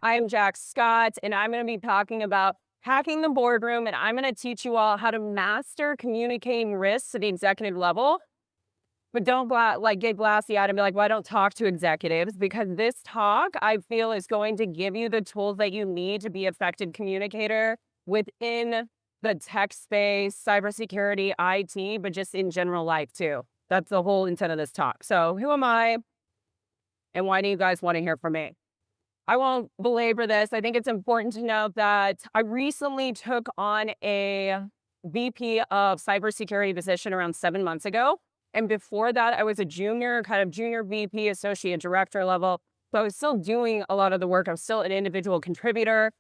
I'm Jack Scott, and I'm going to be talking about hacking the boardroom, and I'm going to teach you all how to master communicating risks at the executive level. But don't get glassy-eyed and be like, well, I don't talk to executives, because this talk, I feel, is going to give you the tools that you need to be an effective communicator within the tech space, cybersecurity, IT, but just in general life too. That's the whole intent of this talk. So who am I, and why do you guys want to hear from me? I won't belabor this. I think it's important to note that I recently took on a VP of cybersecurity position around 7 months ago. And before that, I was a junior VP, associate director level. So I was still doing a lot of the work. I'm still an individual contributor.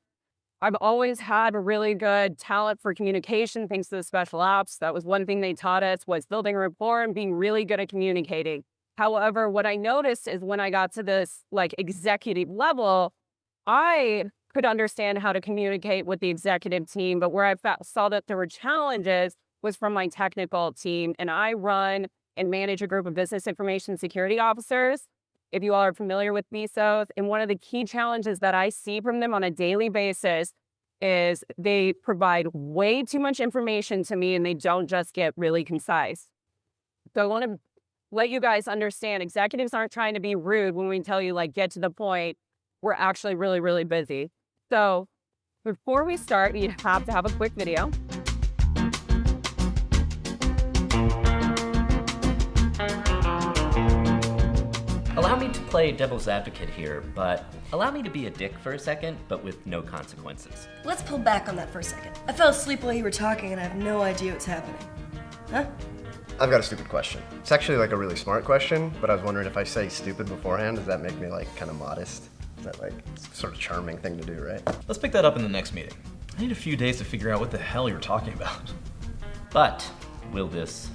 I've always had a really good talent for communication, thanks to the special ops. That was one thing they taught us, was building rapport and being really good at communicating. However, what I noticed is when I got to this executive level, I could understand how to communicate with the executive team, but where I saw that there were challenges was from my technical team. And I run and manage a group of business information security officers, if you all are familiar with BISOs. And one of the key challenges that I see from them on a daily basis is they provide way too much information to me and they don't just get really concise. So I want to let you guys understand, executives aren't trying to be rude when we tell you, get to the point. We're actually really, really busy. So before we start, you have to have a quick video. Allow me to play devil's advocate here, but allow me to be a dick for a second, but with no consequences. Let's pull back on that for a second. I fell asleep while you were talking and I have no idea what's happening. Huh? I've got a stupid question. It's actually a really smart question, but I was wondering if I say stupid beforehand, does that make me kind of modest? Is that sort of charming thing to do, right? Let's pick that up in the next meeting. I need a few days to figure out what the hell you're talking about. But will this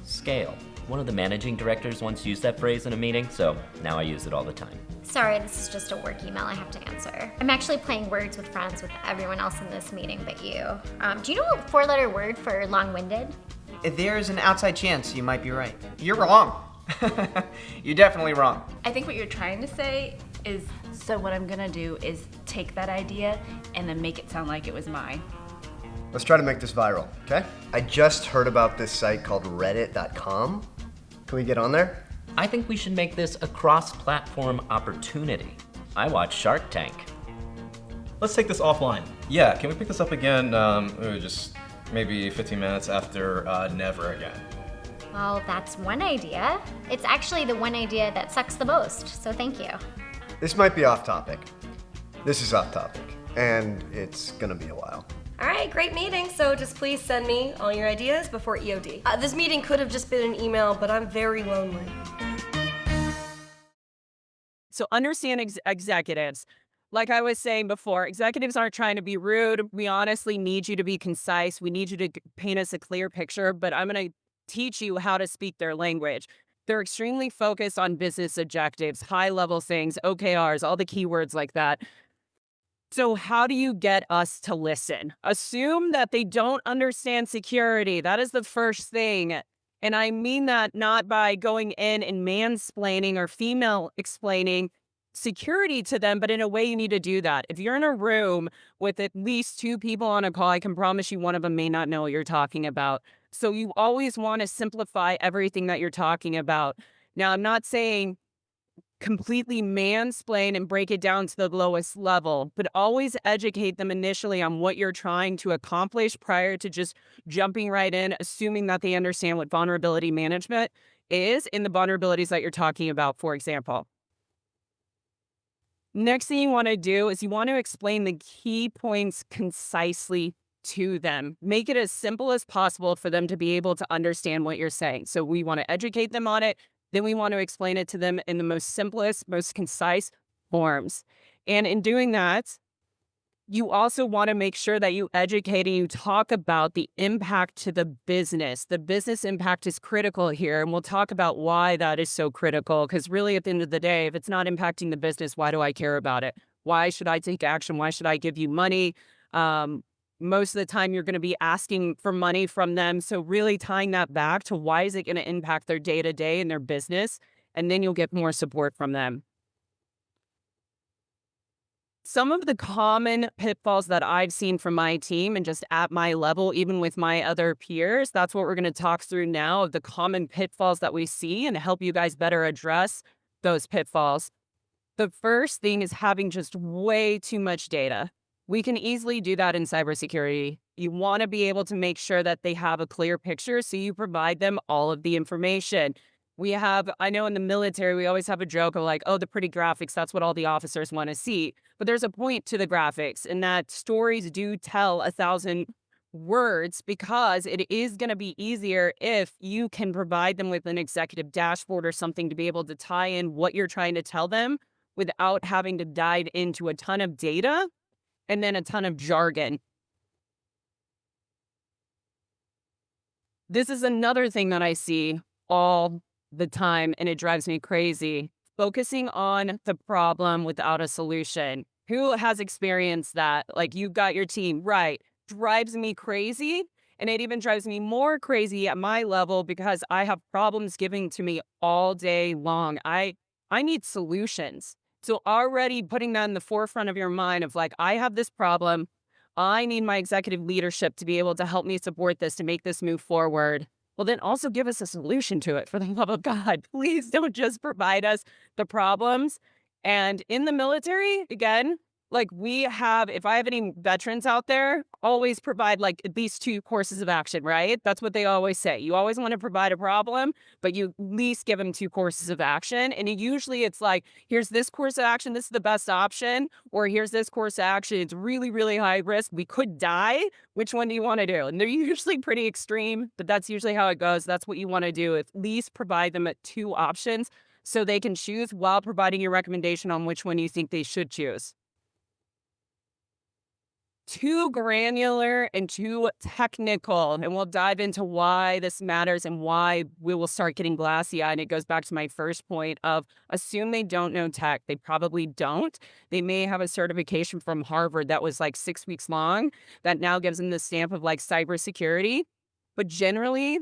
scale? One of the managing directors once used that phrase in a meeting, so now I use it all the time. Sorry, this is just a work email I have to answer. I'm actually playing words with friends with everyone else in this meeting but you. Do you know a 4-letter word for long-winded? There's an outside chance you might be right. You're wrong. You're definitely wrong. I think what you're trying to say is, so what I'm gonna do is take that idea and then make it sound like it was mine. Let's try to make this viral, okay? I just heard about this site called reddit.com. Can we get on there? I think we should make this a cross-platform opportunity. I watch Shark Tank. Let's take this offline. Yeah, can we pick this up again, just maybe 15 minutes after never again? Well, that's one idea. It's actually the one idea that sucks the most, so thank you. This might be off topic. This is off topic, and it's gonna be a while. All right, great meeting. So just please send me all your ideas before EOD. This meeting could have just been an email, but I'm very lonely. So understand executives. Like I was saying before, executives aren't trying to be rude. We honestly need you to be concise. We need you to paint us a clear picture, but I'm going to teach you how to speak their language. They're extremely focused on business objectives, high-level things, OKRs, all the keywords like that. So how do you get us to listen? Assume that they don't understand security. That is the first thing. And I mean that not by going in and mansplaining or female explaining security to them, but in a way you need to do that. If you're in a room with at least 2 people on a call, I can promise you one of them may not know what you're talking about. So you always want to simplify everything that you're talking about. Now, I'm not saying completely mansplain and break it down to the lowest level, but always educate them initially on what you're trying to accomplish prior to just jumping right in, assuming that they understand what vulnerability management is in the vulnerabilities that you're talking about, for example. Next thing you want to do is you want to explain the key points concisely to them. Make it as simple as possible for them to be able to understand what you're saying. So we want to educate them on it. Then we want to explain it to them in the most simplest, most concise forms. And in doing that, you also want to make sure that you educate and you talk about the impact to the business. The business impact is critical here, and we'll talk about why that is so critical, because really at the end of the day, if it's not impacting the business, why do I care about it? Why should I take action? Why should I give you money? Most of the time you're going to be asking for money from them. So really tying that back to why is it going to impact their day-to-day and their business, and then you'll get more support from them. some of the common pitfalls that I've seen from my team and just at my level, even with my other peers, that's what we're going to talk through now, of the common pitfalls that we see and help you guys better address those pitfalls. The first thing is having just way too much data. We can easily do that in cybersecurity. You want to be able to make sure that they have a clear picture, so you provide them all of the information. I know in the military, we always have a joke of like, oh, the pretty graphics, that's what all the officers want to see. But there's a point to the graphics, and that stories do tell 1,000 words, because it is going to be easier if you can provide them with an executive dashboard or something to be able to tie in what you're trying to tell them without having to dive into a ton of data and then a ton of jargon. This is another thing that I see all the time, and it drives me crazy. Focusing on the problem without a solution. Who has experienced that? Like, you've got your team, right? Drives me crazy. And it even drives me more crazy at my level because I have problems giving to me all day long. I need solutions. So already putting that in the forefront of your mind of like, I have this problem. I need my executive leadership to be able to help me support this, to make this move forward. Well, then also give us a solution to it, for the love of God. Please don't just provide us the problems. And in the military, again, like if I have any veterans out there, always provide like at least 2 courses of action, right? That's what they always say. You always want to provide a problem, but you at least give them 2 courses of action. And usually it's like, here's this course of action, this is the best option, or here's this course of action, it's really, really high risk, we could die. Which one do you want to do? And they're usually pretty extreme, but that's usually how it goes. That's what you want to do. At least provide them at 2 options so they can choose while providing your recommendation on which one you think they should choose. Too granular and too technical. And we'll dive into why this matters and why we will start getting glassy-eyed. And it goes back to my first point of assume they don't know tech. They probably don't. They may have a certification from Harvard that was like 6 weeks long that now gives them the stamp of like cybersecurity. But generally,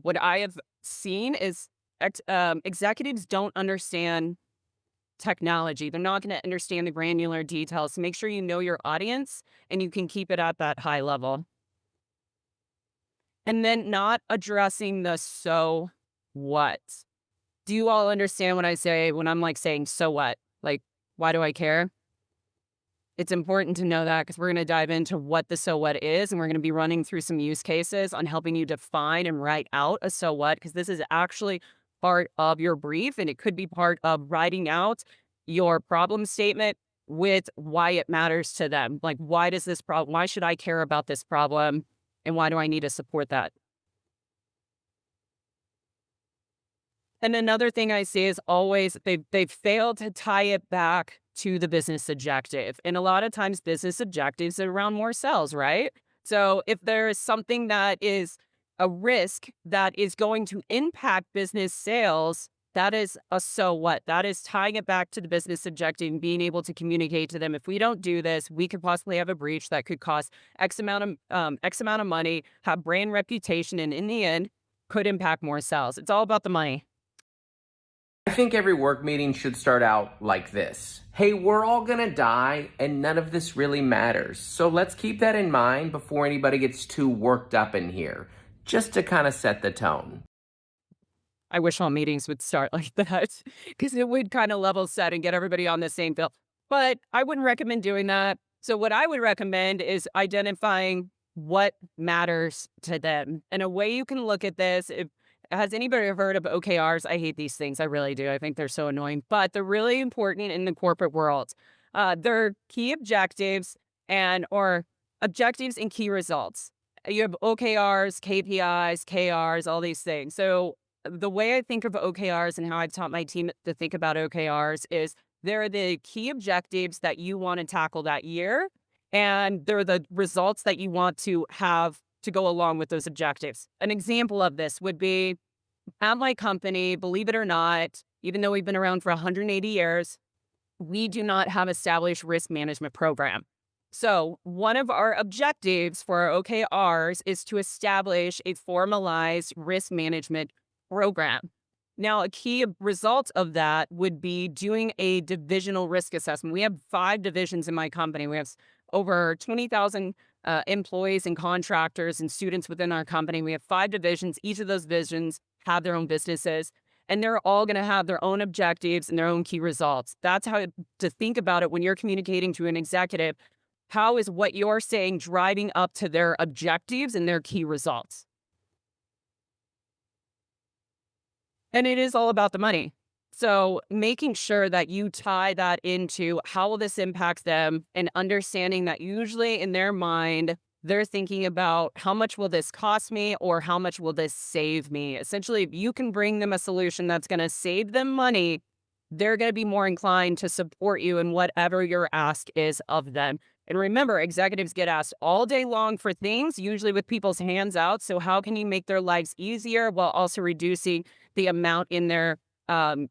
what I have seen is executives don't understand technology. They're not going to understand the granular details. So make sure you know your audience and you can keep it at that high level. And then not addressing the so what. Do you all understand what I say when I'm like saying so what? Like, why do I care? It's important to know that because we're going to dive into what the so what is, and we're going to be running through some use cases on helping you define and write out a so what, because this is actually part of your brief, and it could be part of writing out your problem statement with why it matters to them. Like, why should I care about this problem, and why do I need to support that? And another thing I see is always they've failed to tie it back to the business objective. And a lot of times business objectives are around more sales, right? So if there is something that is a risk that is going to impact business sales, that is a so what. That is tying it back to the business objective and being able to communicate to them. If we don't do this, we could possibly have a breach that could cost X amount of money, have brand reputation, and in the end, could impact more sales. It's all about the money. I think every work meeting should start out like this. Hey, we're all gonna die and none of this really matters. So let's keep that in mind before anybody gets too worked up in here, just to kind of set the tone. I wish all meetings would start like that because it would kind of level set and get everybody on the same field. But I wouldn't recommend doing that. So what I would recommend is identifying what matters to them. And a way you can look at this, has anybody ever heard of OKRs? I hate these things. I really do. I think they're so annoying, but they're really important in the corporate world. They're key objectives or objectives and key results. You have OKRs, KPIs, KRs, all these things. So the way I think of OKRs and how I've taught my team to think about OKRs is they're the key objectives that you want to tackle that year, and they're the results that you want to have to go along with those objectives. An example of this would be at my company, believe it or not, even though we've been around for 180 years, we do not have established risk management program. So one of our objectives for our OKRs is to establish a formalized risk management program. Now, a key result of that would be doing a divisional risk assessment. We have 5 divisions in my company. We have over 20,000 employees and contractors and students within our company. We have 5 divisions. Each of those divisions have their own businesses, and they're all going to have their own objectives and their own key results. That's how to think about it when you're communicating to an executive. How is what you're saying driving up to their objectives and their key results? And it is all about the money. So making sure that you tie that into how will this impact them, and understanding that usually in their mind, they're thinking about how much will this cost me or how much will this save me? Essentially, if you can bring them a solution that's going to save them money, they're going to be more inclined to support you in whatever your ask is of them. And remember, executives get asked all day long for things, usually with people's hands out. So how can you make their lives easier while also reducing the amount in their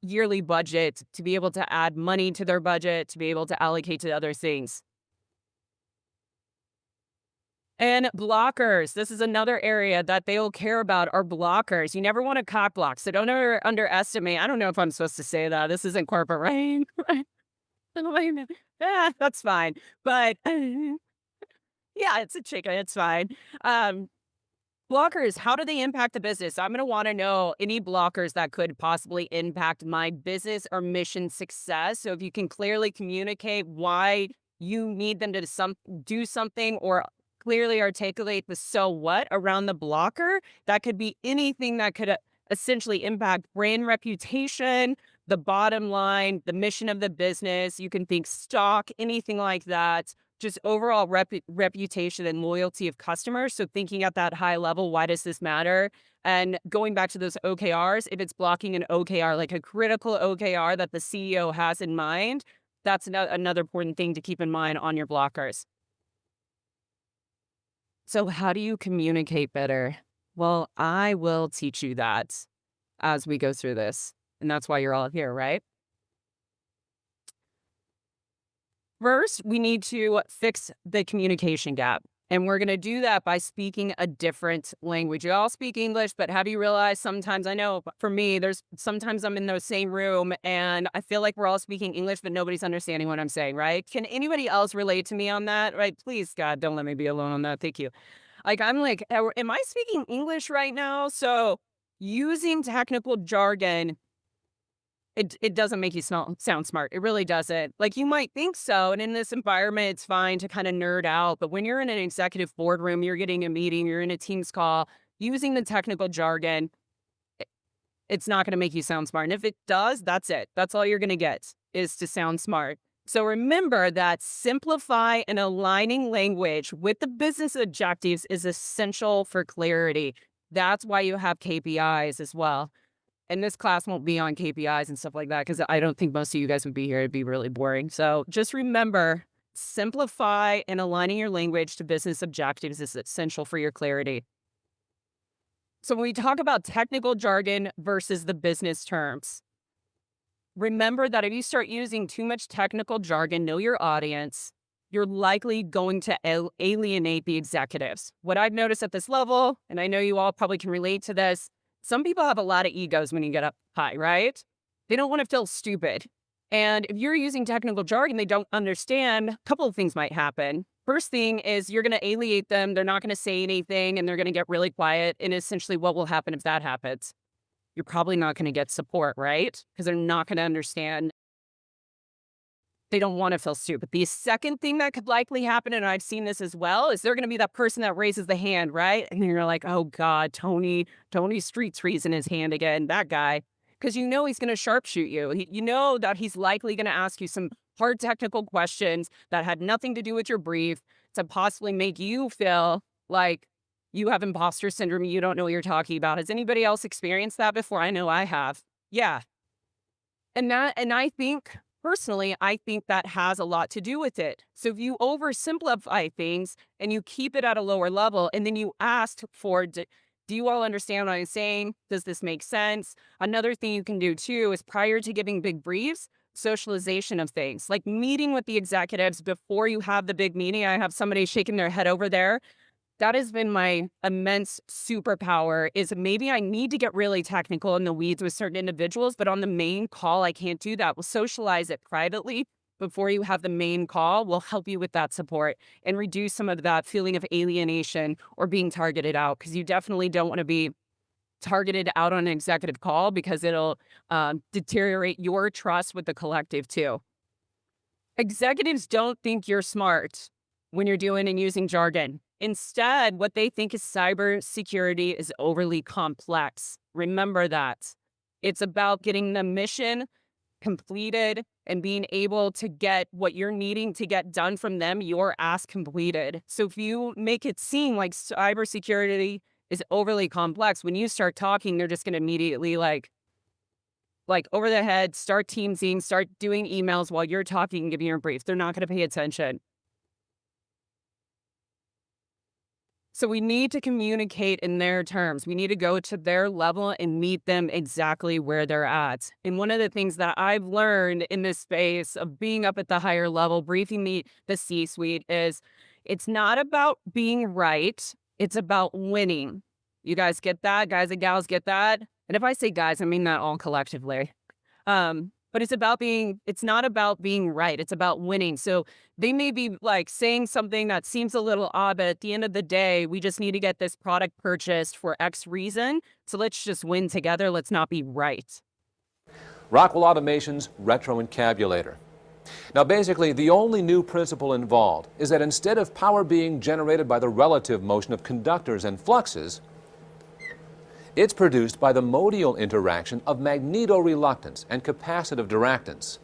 yearly budget to be able to add money to their budget, to be able to allocate to other things? And blockers. This is another area that they'll care about, are blockers. You never want to cock block. So don't ever underestimate. I don't know if I'm supposed to say that. This isn't corporate, right? Yeah, that's fine. But yeah, it's a chicken. It's fine. Blockers, how do they impact the business? I'm going to want to know any blockers that could possibly impact my business or mission success. So if you can clearly communicate why you need them to do something, or clearly articulate the so what around the blocker, that could be anything that could essentially impact brand reputation, the bottom line, the mission of the business. You can think stock, anything like that. Just overall reputation and loyalty of customers. So thinking at that high level, why does this matter? And going back to those OKRs, if it's blocking an OKR, like a critical OKR that the CEO has in mind, that's another important thing to keep in mind on your blockers. So how do you communicate better? Well, I will teach you that as we go through this. And that's why you're all here, right? First, we need to fix the communication gap. And we're going to do that by speaking a different language. You all speak English, but have you realized sometimes, I know for me, sometimes I'm in the same room and I feel like we're all speaking English, but nobody's understanding what I'm saying, right? Can anybody else relate to me on that? Right? Please, God, don't let me be alone on that. Thank you. Like, I'm like, am I speaking English right now? So using technical jargon, it doesn't make you sound smart. It really doesn't. Like, you might think so. And in this environment, it's fine to kind of nerd out. But when you're in an executive boardroom, you're getting a meeting, you're in a Teams call, using the technical jargon, it's not going to make you sound smart. And if it does, that's it. That's all you're going to get, is to sound smart. So remember that simplify and aligning language with the business objectives is essential for clarity. That's why you have KPIs as well. And this class won't be on KPIs and stuff like that, because I don't think most of you guys would be here. It'd be really boring. So just remember, simplify and aligning your language to business objectives is essential for your clarity. So when we talk about technical jargon versus the business terms, remember that if you start using too much technical jargon, know your audience, you're likely going to alienate the executives. What I've noticed at this level, and I know you all probably can relate to this, some people have a lot of egos when you get up high, right? They don't want to feel stupid. And if you're using technical jargon they don't understand, a couple of things might happen. First thing is you're going to alienate them. They're not going to say anything and they're going to get really quiet. And essentially what will happen if that happens? You're probably not going to get support, right? Because they're not going to understand. They don't want to feel stupid. The second thing that could likely happen, and I've seen this as well, is they're going to be that person that raises the hand, right? And you're like, oh God, Tony's street raising his hand again, that guy. Because you know he's going to sharpshoot you. You know that he's likely going to ask you some hard technical questions that had nothing to do with your brief to possibly make you feel like you have imposter syndrome. You don't know what you're talking about. Has anybody else experienced that before? I know I have. Yeah. And I think... personally, I think that has a lot to do with it. So if you oversimplify things and you keep it at a lower level and then you ask for, do you all understand what I'm saying? Does this make sense? Another thing you can do too is prior to giving big briefs, socialization of things, like meeting with the executives before you have the big meeting. I have somebody shaking their head over there. That has been my immense superpower is maybe I need to get really technical in the weeds with certain individuals, but on the main call, I can't do that. We'll socialize it privately before you have the main call. We'll help you with that support and reduce some of that feeling of alienation or being targeted out, because you definitely don't want to be targeted out on an executive call because it'll deteriorate your trust with the collective too. Executives don't think you're smart when you're doing and using jargon. Instead, what they think is cybersecurity is overly complex. Remember that. It's about getting the mission completed and being able to get what you're needing to get done from them, your ask completed. So if you make it seem like cybersecurity is overly complex, when you start talking, they're just going to immediately like over the head, start teamsing, start doing emails while you're talking and giving your brief. They're not going to pay attention. So we need to communicate in their terms. We need to go to their level and meet them exactly where they're at. And one of the things that I've learned in this space of being up at the higher level, briefing the C-suite, is it's not about being right. It's about winning. You guys get that? Guys and gals get that? And if I say guys, I mean that all collectively. But it's not about being right. It's about winning. So they may be like saying something that seems a little odd, but at the end of the day, we just need to get this product purchased for X reason. So let's just win together. Let's not be right. Rockwell Automation's retro encabulator. Now basically, the only new principle involved is that instead of power being generated by the relative motion of conductors and fluxes, it's produced by the modial interaction of magnetoreluctance and capacitive diractance.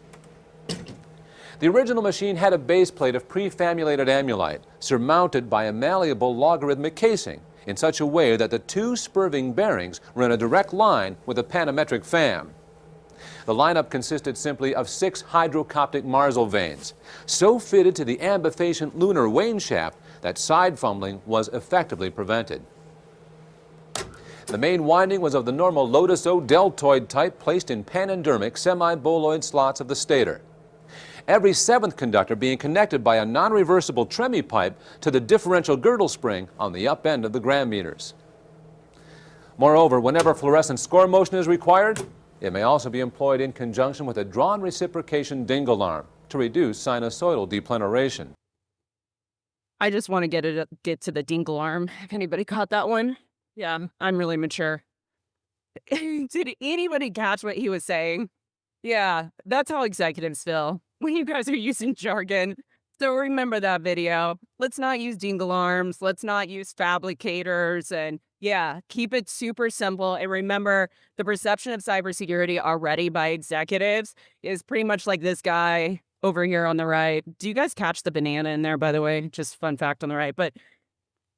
The original machine had a base plate of prefamulated amulite surmounted by a malleable logarithmic casing in such a way that the two spurving bearings were in a direct line with a panametric fam. The lineup consisted simply of 6 hydrocoptic Marsal vanes, so fitted to the ambifacient lunar wane shaft that side fumbling was effectively prevented. The main winding was of the normal Lotus-O deltoid type placed in panendermic semi-boloid slots of the stator. Every 7th conductor being connected by a non-reversible Tremi pipe to the differential girdle spring on the up end of the gram meters. Moreover, whenever fluorescent score motion is required, it may also be employed in conjunction with a drawn reciprocation dingle arm to reduce sinusoidal depleneration. I just want to get to the dingle arm. If anybody caught that one. Yeah, I'm really mature. Did anybody catch what he was saying? Yeah, that's how executives feel when you guys are using jargon. So remember that video. Let's not use dingle arms. Let's not use fabricators. And yeah, keep it super simple. And remember, the perception of cybersecurity already by executives is pretty much like this guy over here on the right. Do you guys catch the banana in there, by the way? Just fun fact on the right. But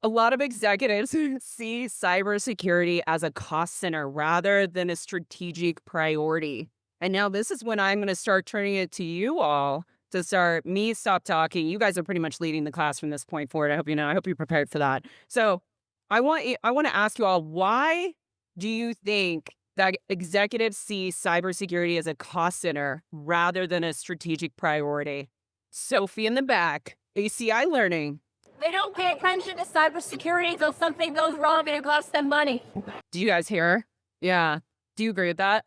a lot of executives see cybersecurity as a cost center rather than a strategic priority. And now this is when I'm going to start turning it to you all to stop talking. You guys are pretty much leading the class from this point forward. I hope you know. I hope you're prepared for that. So I want to ask you all, why do you think that executives see cybersecurity as a cost center rather than a strategic priority? Sophie in the back, ACI Learning. They don't pay attention to cybersecurity until something goes wrong and it costs them money. Do you guys hear her? Yeah. Do you agree with that?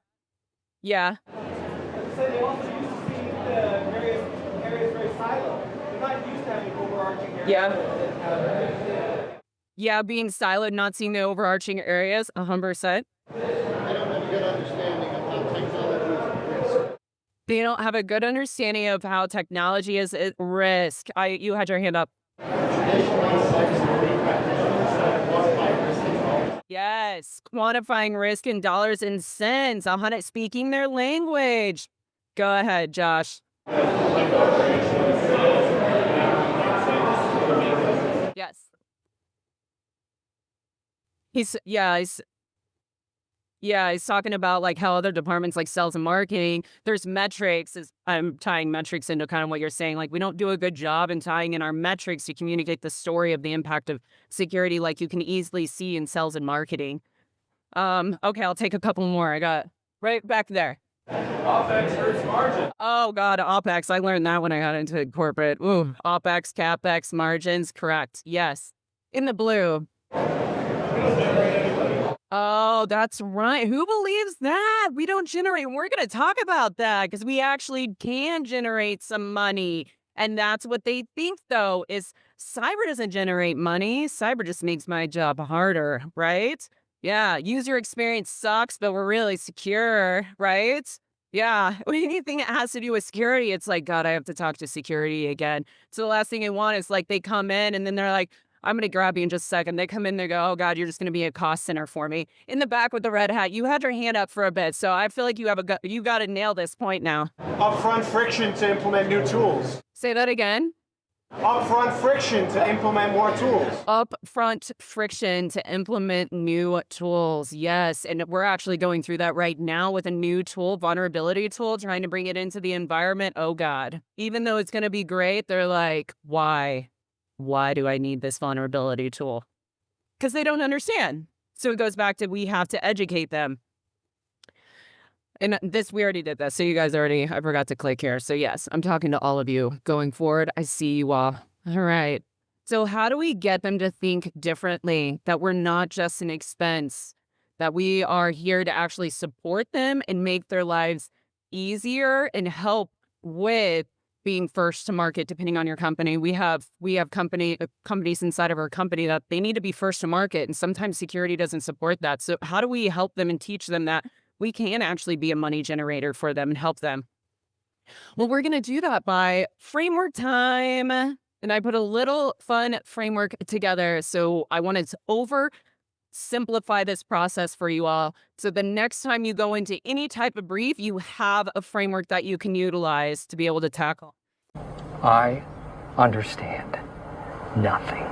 Yeah. So they also used to see the various areas very siloed. They're not used to having overarching areas. Yeah. Yeah, being siloed, not seeing the overarching areas, 100%. They don't have a good understanding of how technology is at risk. They don't have a good understanding of how technology is at risk. You had your hand up. Yes, quantifying risk in dollars and cents. Speaking their language. Go ahead, Josh. Yes. He's talking about like how other departments like sales and marketing, there's metrics. I'm tying metrics into kind of what you're saying. Like we don't do a good job in tying in our metrics to communicate the story of the impact of security like you can easily see in sales and marketing. Okay, I'll take a couple more. I got right back there. OpEx hurts margin. Oh God, OpEx. I learned that when I got into corporate. Ooh, OpEx, CapEx, margins. Correct. Yes. In the blue. Oh, that's right. Who believes that? We don't generate. We're going to talk about that because we actually can generate some money. And that's what they think, though, is cyber doesn't generate money. Cyber just makes my job harder, right? Yeah, user experience sucks, but we're really secure, right? Yeah, anything that has to do with security, it's like, God, I have to talk to security again. So the last thing I want is like they come in and then they're like, I'm going to grab you in just a second. They come in, they go, oh, God, you're just going to be a cost center for me. In the back with the red hat, you had your hand up for a bit. So I feel like you got to nail this point now. Upfront friction to implement new tools. Say that again. Upfront friction to implement more tools. Upfront friction to implement new tools. Yes. And we're actually going through that right now with a new tool, vulnerability tool, trying to bring it into the environment. Oh, God. Even though it's going to be great, they're like, why? Why do I need this vulnerability tool? Because they don't understand. So it goes back to we have to educate them. And this, we already did this. So you guys already, I forgot to click here. So yes, I'm talking to all of you going forward. I see you all. All right. So how do we get them to think differently, that we're not just an expense, that we are here to actually support them and make their lives easier and help with being first to market, depending on your company. We have companies inside of our company that they need to be first to market. And sometimes security doesn't support that. So how do we help them and teach them that we can actually be a money generator for them and help them? Well, we're going to do that by framework time. And I put a little fun framework together. So I wanted to oversimplify this process for you all. So the next time you go into any type of brief, you have a framework that you can utilize to be able to tackle. I understand nothing.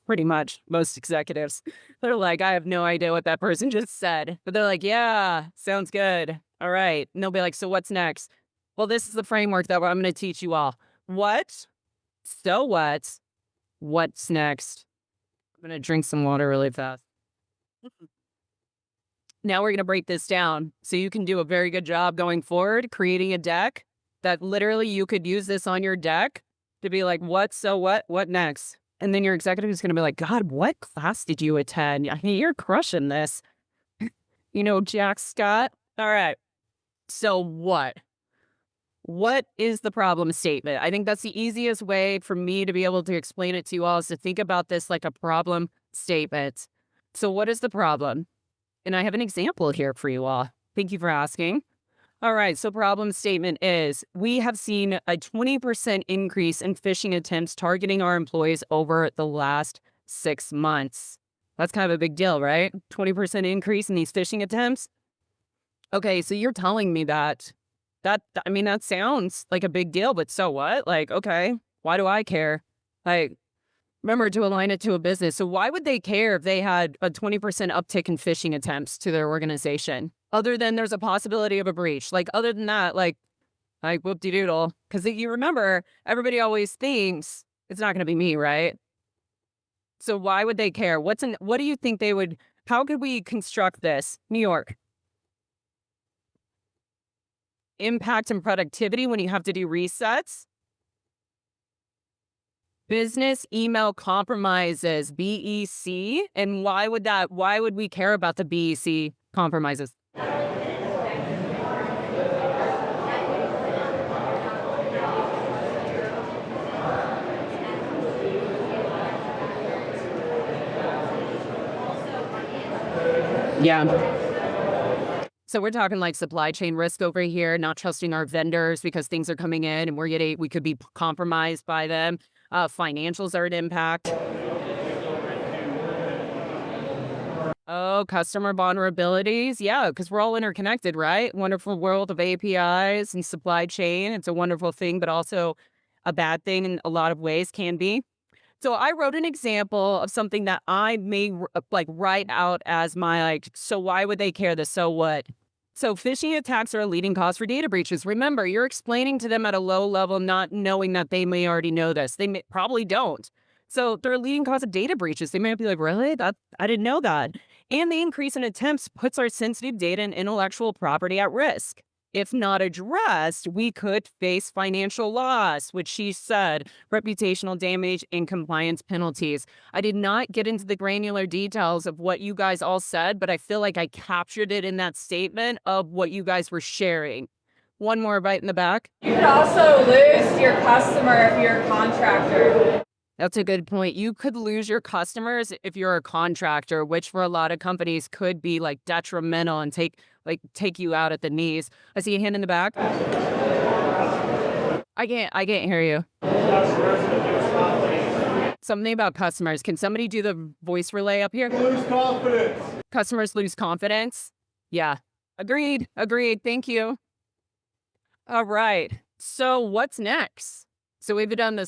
Pretty much most executives. They're like, I have no idea what that person just said. But they're like, yeah, sounds good. All right. And they'll be like, so what's next? Well, this is the framework that I'm going to teach you all. What? So what? What's next? I'm going to drink some water really fast. Now we're going to break this down so you can do a very good job going forward, creating a deck that literally you could use this on your deck to be like, what? So what next? And then your executive is going to be like, God, what class did you attend? I mean, you're crushing this. You know, Jack Scott. All right. So what? What is the problem statement? I think that's the easiest way for me to be able to explain it to you all is to think about this like a problem statement. So what is the problem? And I have an example here for you all. Thank you for asking. All right, so problem statement is, we have seen a 20% increase in phishing attempts targeting our employees over the last 6 months. That's kind of a big deal, right? 20% increase in these phishing attempts. Okay, so you're telling me that sounds like a big deal, but so what? Like, okay, why do I care? Like, remember to align it to a business. So why would they care if they had a 20% uptick in phishing attempts to their organization? Other than there's a possibility of a breach. Like, other than that, like whoop-de-doodle. Because you remember, everybody always thinks it's not going to be me, right? So why would they care? What do you think they would, how could we construct this? New York. Impact and productivity when you have to do resets. Business email compromises, BEC. And why would we care about the BEC compromises? Yeah. So we're talking like supply chain risk over here, not trusting our vendors because things are coming in and we could be compromised by them. Financials are an impact. Oh, customer vulnerabilities. Yeah, because we're all interconnected, right? Wonderful world of APIs and supply chain. It's a wonderful thing, but also a bad thing in a lot of ways can be. So I wrote an example of something that I may write out as my so why would they care? The so what? So phishing attacks are a leading cause for data breaches. Remember, you're explaining to them at a low level, not knowing that they may already know this. They probably don't. So they're a leading cause of data breaches. They may be like, really? I didn't know that. And the increase in attempts puts our sensitive data and intellectual property at risk. If not addressed, we could face financial loss, which she said, reputational damage, and compliance penalties. I did not get into the granular details of what you guys all said, but I feel like I captured it in that statement of what you guys were sharing. One more bite in the back. You could also lose your customer if you're a contractor. That's a good point. You could lose your customers if you're a contractor, which for a lot of companies could be like detrimental and take you out at the knees. I see a hand in the back. I can't hear you. Something about customers. Can somebody do the voice relay up here? Lose confidence. Customers lose confidence. Yeah. Agreed. Thank you. All right. So what's next? So we've done the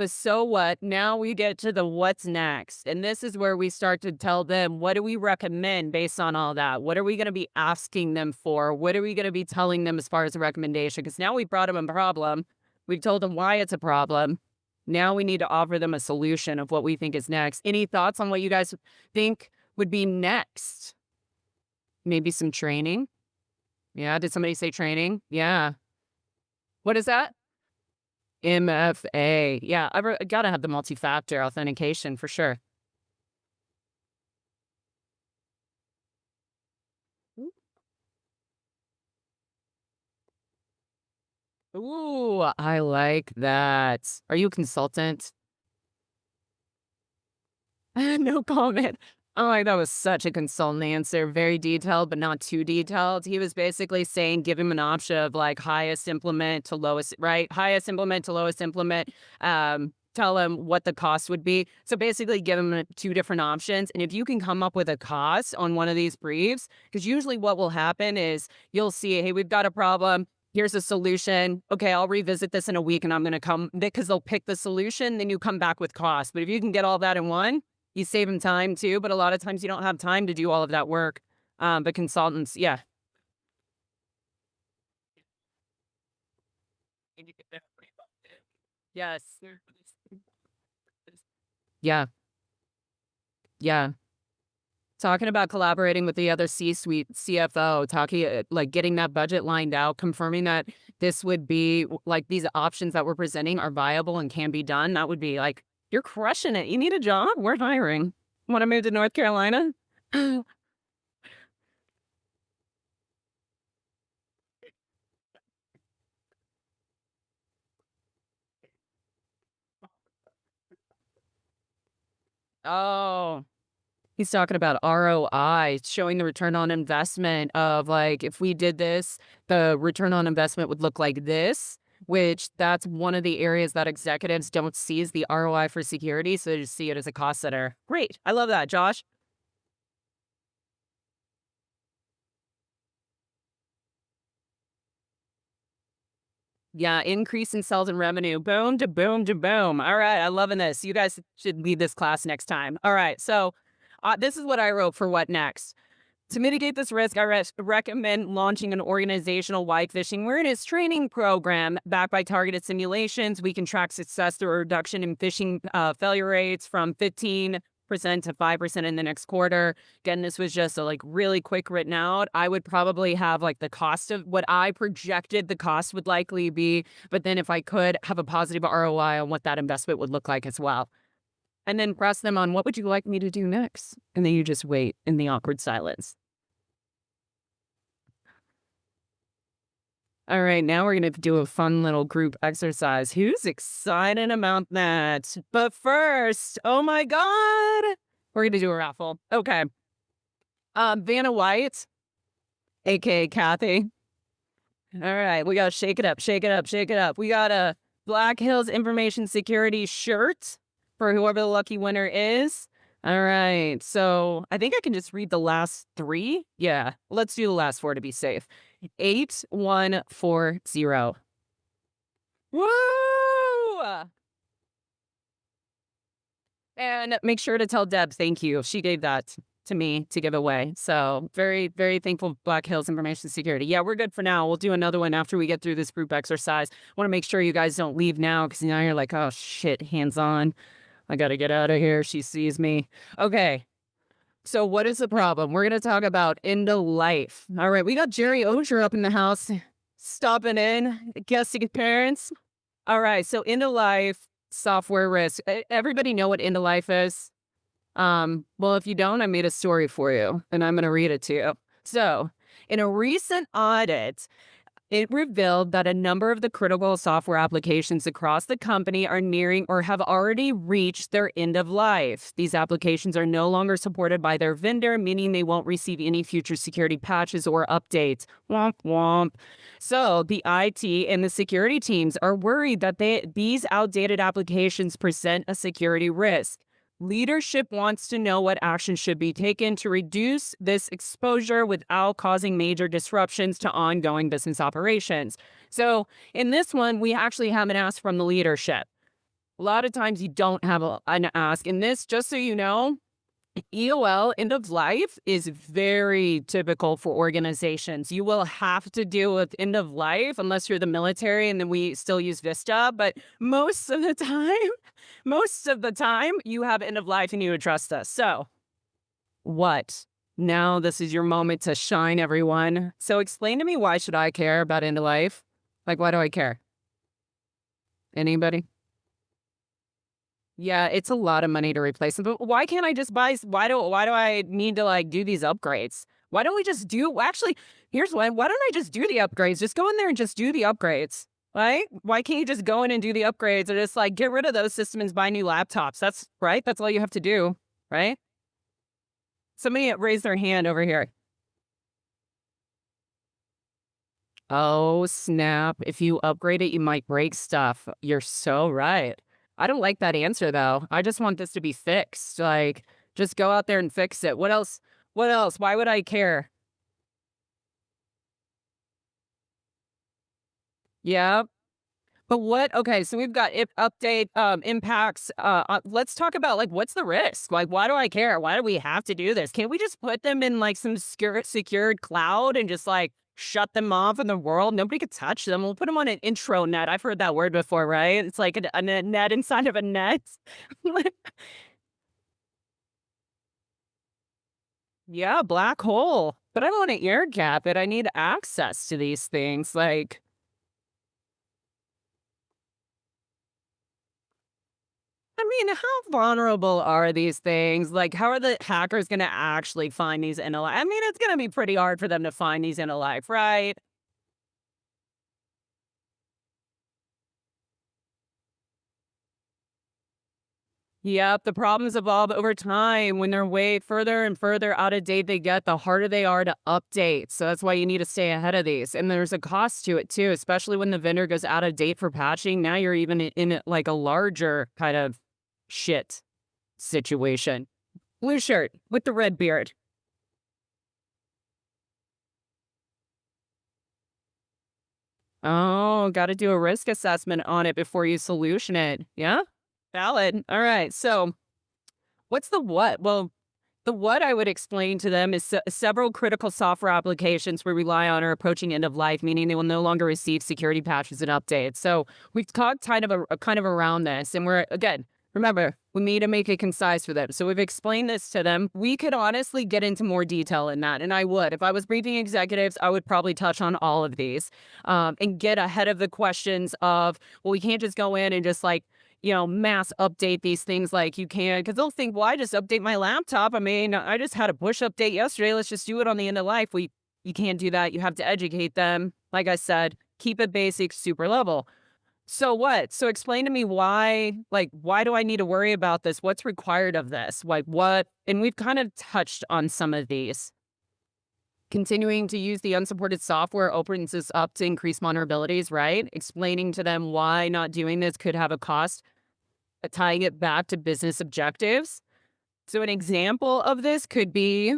so what. Now we get to the what's next. And this is where we start to tell them, what do we recommend based on all that? What are we going to be asking them for? What are we going to be telling them as far as a recommendation? Because now we've brought them a problem. We've told them why it's a problem. Now we need to offer them a solution of what we think is next. Any thoughts on what you guys think would be next? Maybe some training? Yeah, did somebody say training? Yeah. What is that? MFA. Yeah, I've got to have the multi-factor authentication for sure. Ooh, I like that. Are you a consultant? No comment. Oh, that was such a consultant answer. Very detailed, but not too detailed. He was basically saying, give him an option of like highest implement to lowest, right? Highest implement to lowest implement. Tell him what the cost would be. So basically give him two different options. And if you can come up with a cost on one of these briefs, because usually what will happen is you'll see, hey, we've got a problem. Here's a solution. Okay, I'll revisit this in a week and I'm going to come, because they'll pick the solution, then you come back with cost. But if you can get all that in one, you save them time too, but a lot of times you don't have time to do all of that work. But consultants, yeah. Yes. Yeah. Yeah. Talking about collaborating with the other C-suite CFO, talking like getting that budget lined out, confirming that this would be like these options that we're presenting are viable and can be done. That would be like, you're crushing it. You need a job? We're hiring. Want to move to North Carolina? Oh, he's talking about ROI, showing the return on investment of like, if we did this, the return on investment would look like this, which that's one of the areas that executives don't see is the ROI for security. So they just see it as a cost center. Great. I love that, Josh. Yeah, increase in sales and revenue. Boom to boom to boom. All right, I'm loving this. You guys should lead this class next time. All right, so this is what I wrote for what next. To mitigate this risk, I recommend launching an organizational-wide phishing awareness training program backed by targeted simulations. We can track success through a reduction in phishing failure rates from 15% to 5% in the next quarter. Again, this was just a like really quick written out. I would probably have like the cost of what I projected the cost would likely be, but then if I could have a positive ROI on what that investment would look like as well. And then press them on, what would you like me to do next? And then you just wait in the awkward silence. All right, now we're going to do a fun little group exercise. Who's excited about that? But first, oh my God, we're going to do a raffle. Okay. Vanna White, aka Kathy. All right, we got to shake it up, shake it up, shake it up. We got a Black Hills Information Security shirt for whoever the lucky winner is. All right, so I think I can just read the last three. Yeah, let's do the last four to be safe. 8140. Woo! And make sure to tell Deb thank you. She gave that to me to give away. So very, very thankful, Black Hills Information Security. Yeah, we're good for now. We'll do another one after we get through this group exercise. Want to make sure you guys don't leave now because now you're like, oh shit, hands on. I got to get out of here. She sees me. Okay. So what is the problem? We're going to talk about end of life. All right, we got Jerry Osher up in the house, stopping in, guesting appearance. All right, so end of life software risk. Everybody know what end of life is? Well, if you don't, I made a story for you, and I'm going to read it to you. So, in a recent audit, it revealed that a number of the critical software applications across the company are nearing or have already reached their end of life. These applications are no longer supported by their vendor, meaning they won't receive any future security patches or updates. Womp womp. So the IT and the security teams are worried that these outdated applications present a security risk. Leadership wants to know what action should be taken to reduce this exposure without causing major disruptions to ongoing business operations. So in this one, we actually have an ask from the leadership. A lot of times you don't have an ask. In this, just so you know, EOL, end of life, is very typical for organizations. You will have to deal with end of life unless you're the military, and then we still use Vista. But most of the time, you have end of life and you would trust us. So what? Now this is your moment to shine, everyone. So explain to me, why should I care about end of life? Like, why do I care? Anybody? Yeah, it's a lot of money to replace them. But why can't I just buy? Why do I need to like do these upgrades? Why don't we just do? Actually, here's one. Why don't I just do the upgrades? Just go in there and just do the upgrades, right? Why can't you just go in and do the upgrades, or just like get rid of those systems, buy new laptops? That's right. That's all you have to do, right? Somebody raised their hand over here. Oh snap! If you upgrade it, you might break stuff. You're so right. I don't like that answer, though. I just want this to be fixed. Like, just go out there and fix it. What else? What else? Why would I care? Yeah. But what? Okay, so we've got update impacts. Let's talk about, like, what's the risk? Like, why do I care? Why do we have to do this? Can't we just put them in, like, some secured cloud and just, like, shut them off in the world? Nobody could touch them. We'll put them on an intranet. I've heard that word before, right? It's like a net inside of a net. Yeah, black hole. But I don't want to air gap it. I need access to these things. Like, I mean, how vulnerable are these things? Like, how are the hackers going to actually find these in a life? I mean, it's going to be pretty hard for them to find these in a life, right? Yep, the problems evolve over time. When they're way further and further out of date they get, the harder they are to update. So that's why you need to stay ahead of these. And there's a cost to it too, especially when the vendor goes out of date for patching. Now you're even in like a larger kind of shit situation. Blue shirt with the red beard. Oh, got to do a risk assessment on it before you solution it. Yeah? Valid. All right. So what's the what? Well, the what I would explain to them is several critical software applications we rely on are approaching end of life, meaning they will no longer receive security patches and updates. So we've talked kind of around this, and we're, again, remember, we need to make it concise for them. So we've explained this to them. We could honestly get into more detail in that, and I would. If I was briefing executives, I would probably touch on all of these and get ahead of the questions of, well, we can't just go in and just like, mass update these things like you can, because they'll think, well, I just update my laptop. I mean, I just had a push update yesterday. Let's just do it on the end of life. You can't do that. You have to educate them. Like I said, keep it basic, super level. So what? So explain to me why do I need to worry about this? What's required of this? Like what? And we've kind of touched on some of these. Continuing to use the unsupported software opens us up to increased vulnerabilities, right? Explaining to them why not doing this could have a cost, tying it back to business objectives. So an example of this could be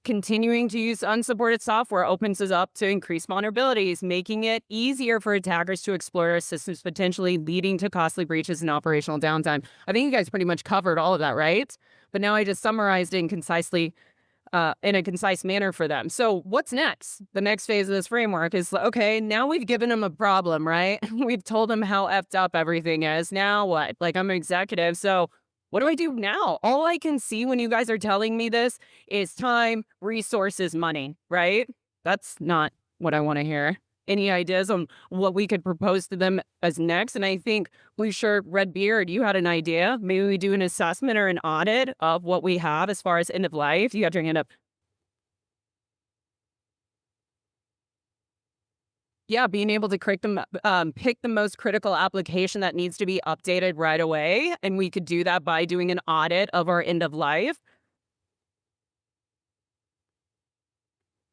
continuing to use unsupported software opens us up to increased vulnerabilities, making it easier for attackers to exploit our systems, potentially leading to costly breaches and operational downtime. I think you guys pretty much covered all of that, right? But now I just summarized it in a concise manner for them. So what's next? The next phase of this framework is, okay, now we've given them a problem, right? We've told them how effed up everything is. Now what? Like, I'm an executive, so What do I do now? All I can see when you guys are telling me this is time, resources, money, right? That's not what I want to hear. Any ideas on what we could propose to them as next? And I think Blue Shirt, Red Beard, you had an idea. Maybe we do an assessment or an audit of what we have as far as end of life. You got your hand up. Yeah, being able to pick the most critical application that needs to be updated right away. And we could do that by doing an audit of our end of life.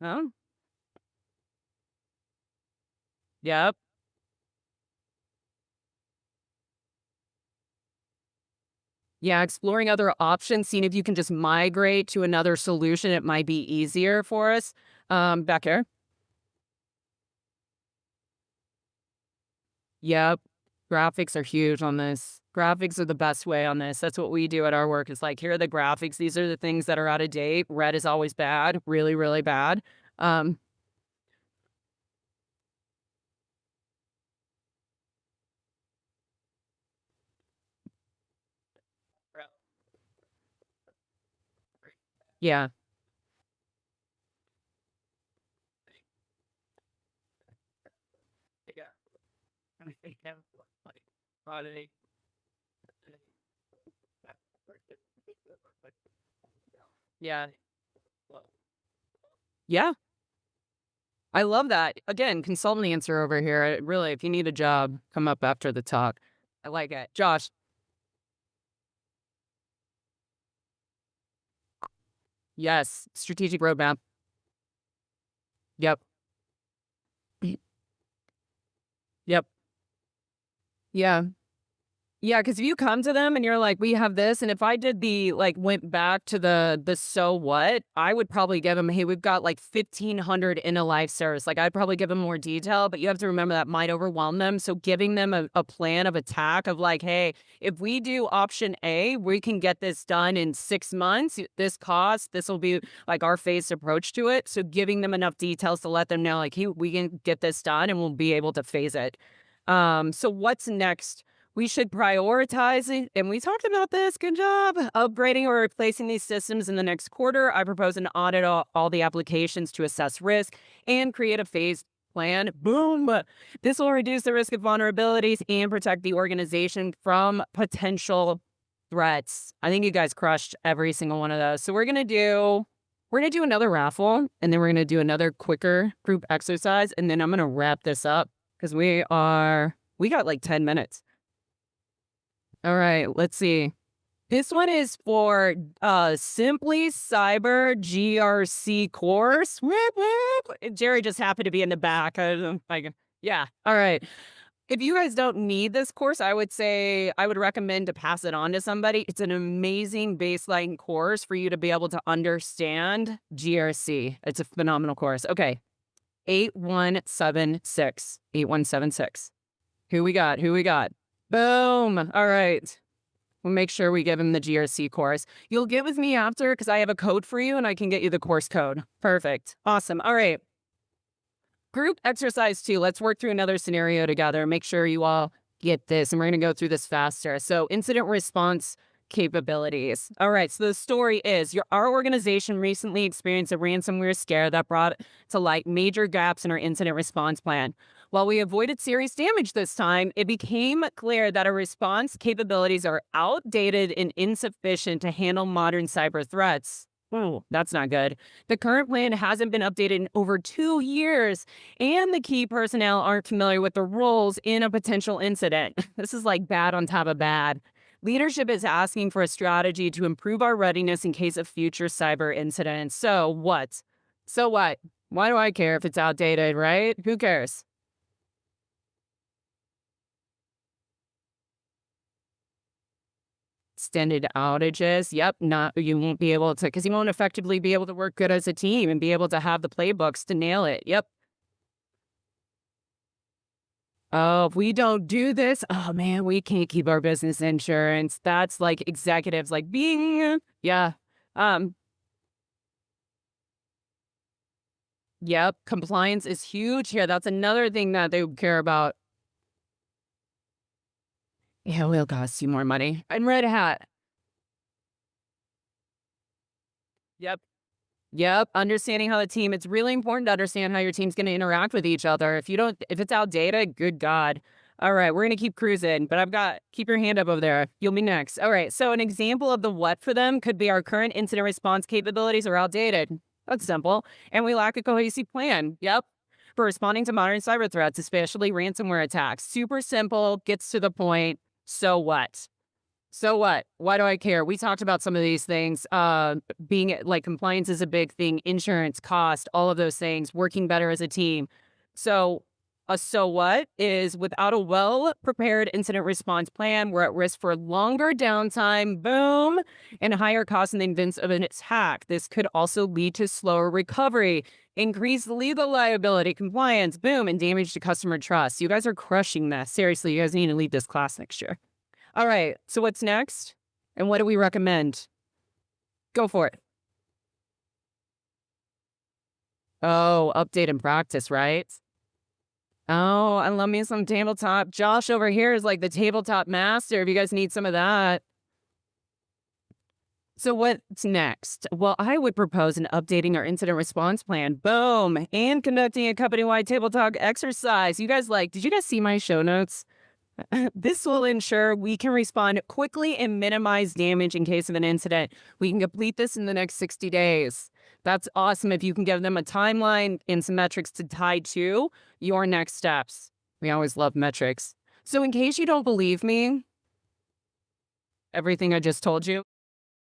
Oh. Yep. Yeah, exploring other options, seeing if you can just migrate to another solution. It might be easier for us. Back here. Yep. Graphics are huge on this. Graphics are the best way on this. That's what we do at our work. It's like, here are the graphics. These are the things that are out of date. Red is always bad, really, really bad. Yeah. Yeah. Yeah. I love that. Again, consultant answer over here. Really, if you need a job, come up after the talk. I like it. Josh. Yes. Strategic roadmap. Yep. Yep. Yeah. Yeah, because if you come to them and you're like, we have this, and if I did went back to the so what, I would probably give them, hey, we've got like 1,500 in a life service. Like, I'd probably give them more detail, but you have to remember that might overwhelm them. So giving them a plan of attack of like, hey, if we do option A, we can get this done in 6 months. This cost, this will be like our phased approach to it. So giving them enough details to let them know, like, hey, we can get this done and we'll be able to phase it. So what's next? We should prioritize it. And we talked about this. Good job. Upgrading or replacing these systems in the next quarter. I propose an audit of all the applications to assess risk and create a phased plan. Boom. This will reduce the risk of vulnerabilities and protect the organization from potential threats. I think you guys crushed every single one of those. So we're going to do another raffle, and then we're going to do another quicker group exercise. And then I'm going to wrap this up because we got like 10 minutes. All right, let's see. This one is for Simply Cyber GRC course. Whoop, whoop. Jerry just happened to be in the back. Yeah. All right. If you guys don't need this course, I would recommend to pass it on to somebody. It's an amazing baseline course for you to be able to understand GRC. It's a phenomenal course. Okay. 8176. 8176. Who we got? Boom. All right. We'll make sure we give him the GRC course. You'll get with me after because I have a code for you and I can get you the course code. Perfect. Awesome. All right. Group exercise 2. Let's work through another scenario together. Make sure you all get this. And we're going to go through this faster. So incident response capabilities. All right. So the story is our organization recently experienced a ransomware scare that brought to light major gaps in our incident response plan. While we avoided serious damage this time, it became clear that our response capabilities are outdated and insufficient to handle modern cyber threats. Oh, that's not good. The current plan hasn't been updated in over 2 years, and the key personnel aren't familiar with the roles in a potential incident. This is like bad on top of bad. Leadership is asking for a strategy to improve our readiness in case of future cyber incidents. So what? Why do I care if it's outdated, right? Who cares? Extended outages. Yep. You won't be able to, because you won't effectively be able to work good as a team and be able to have the playbooks to nail it. Yep. Oh, if we don't do this, oh man, we can't keep our business insurance. That's like executives like being, yeah. Yep. Compliance is huge here. That's another thing that they care about. Yeah, will cost you more money. And Red Hat. Yep. Yep. Understanding how the team, it's really important to understand how your team's going to interact with each other. If it's outdated, good God. All right, we're going to keep cruising, but keep your hand up over there. You'll be next. All right, so an example of the what for them could be our current incident response capabilities are outdated. That's simple. And we lack a cohesive plan. Yep. For responding to modern cyber threats, especially ransomware attacks. Super simple, gets to the point. So what? So what? Why do I care? We talked about some of these things. Being like compliance is a big thing, insurance, cost, all of those things, working better as a team. So what is without a well-prepared incident response plan, we're at risk for longer downtime, boom, and higher costs in the event of an attack. This could also lead to slower recovery, increased legal liability, compliance, boom, and damage to customer trust. You guys are crushing this. Seriously, you guys need to lead this class next year. All right, so what's next? And what do we recommend? Go for it. Oh, update and practice, right? Oh, I love me some tabletop. Josh over here is like the tabletop master if you guys need some of that. So what's next? Well, I would propose an updating our incident response plan. Boom. And conducting a company-wide tabletop exercise. Did you guys see my show notes? This will ensure we can respond quickly and minimize damage in case of an incident. We can complete this in the next 60 days. That's awesome if you can give them a timeline and some metrics to tie to your next steps. We always love metrics. So in case you don't believe me, everything I just told you.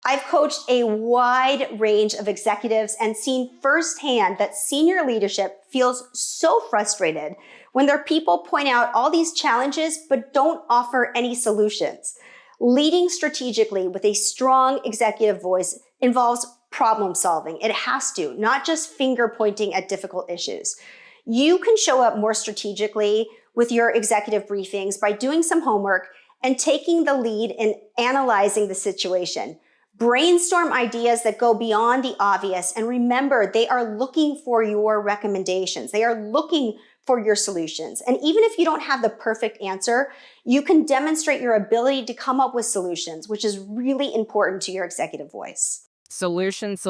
I've coached a wide range of executives and seen firsthand that senior leadership feels so frustrated when their people point out all these challenges but don't offer any solutions. Leading strategically with a strong executive voice involves problem solving. It has to, not just finger pointing at difficult issues. You can show up more strategically with your executive briefings by doing some homework and taking the lead in analyzing the situation. Brainstorm ideas that go beyond the obvious, and remember, they are looking for your recommendations. They are looking for your solutions. And even if you don't have the perfect answer, you can demonstrate your ability to come up with solutions, which is really important to your executive voice. Solutions.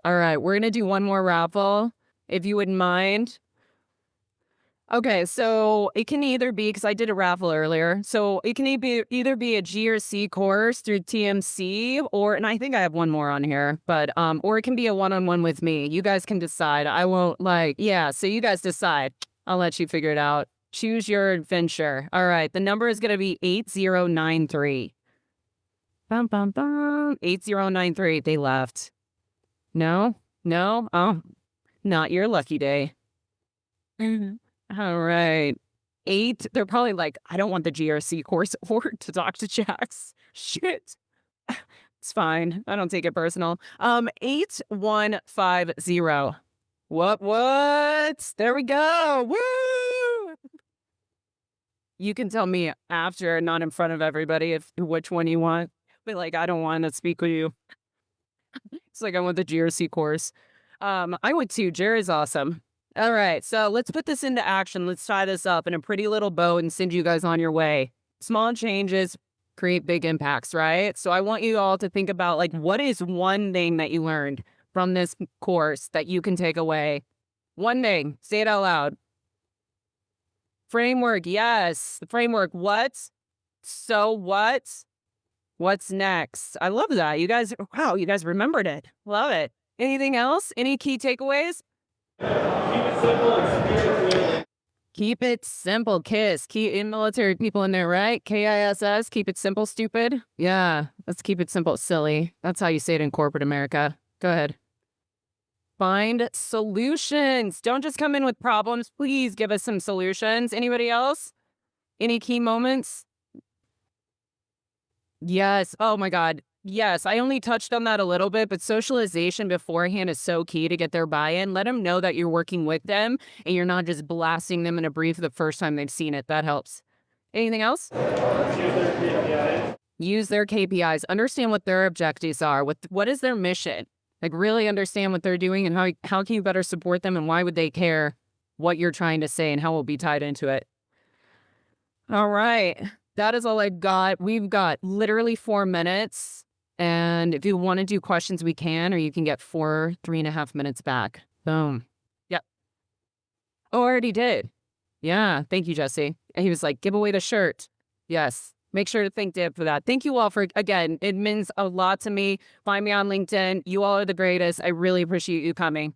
All right, we're going to do one more raffle, if you wouldn't mind. Okay, so it can either be, because I did a raffle earlier, so it can either be a G or C course through TMC, and I think I have one more on here, but, or it can be a one-on-one with me. You guys can decide. I won't so you guys decide. I'll let you figure it out. Choose your adventure. All right, the number is going to be 8093. 8093. They left. No? Oh, not your lucky day. All right. 8. They're probably like, I don't want the GRC course or to talk to Jax. Shit. It's fine. I don't take it personal. 8150. What? There we go. Woo! You can tell me after, not in front of everybody, which one you want. But I don't want to speak with you. It's like I want the GRC course. I would too. Jerry's awesome. All right, so let's put this into action. Let's tie this up in a pretty little bow and send you guys on your way. Small changes create big impacts, right? So I want you all to think about what is one thing that you learned from this course that you can take away? One thing. Say it out loud. Framework. Yes. The framework. What? So what? What's next? I love that. You guys remembered it. Love it. Anything else? Any key takeaways? Keep it simple, KISS. Keep in military people in there, right? KISS, keep it simple, stupid. Yeah, let's keep it simple, silly. That's how you say it in corporate America. Go ahead. Find solutions. Don't just come in with problems. Please give us some solutions. Anybody else? Any key moments? Yes. Oh my God. Yes, I only touched on that a little bit, but socialization beforehand is so key to get their buy-in. Let them know that you're working with them and you're not just blasting them in a brief the first time they've seen it. That helps. Anything else? Use their KPIs. Understand what their objectives are. What is their mission? Really understand what they're doing and how can you better support them and why would they care what you're trying to say and how we'll be tied into it. All right. That is all I got. We've got literally 4 minutes. And if you want to do questions, we can, or you can get 3.5 minutes back. Boom. Yep. Oh, I already did. Yeah. Thank you, Jesse. And he was like, give away the shirt. Yes. Make sure to thank Dib for that. Thank you all for, again, it means a lot to me. Find me on LinkedIn. You all are the greatest. I really appreciate you coming.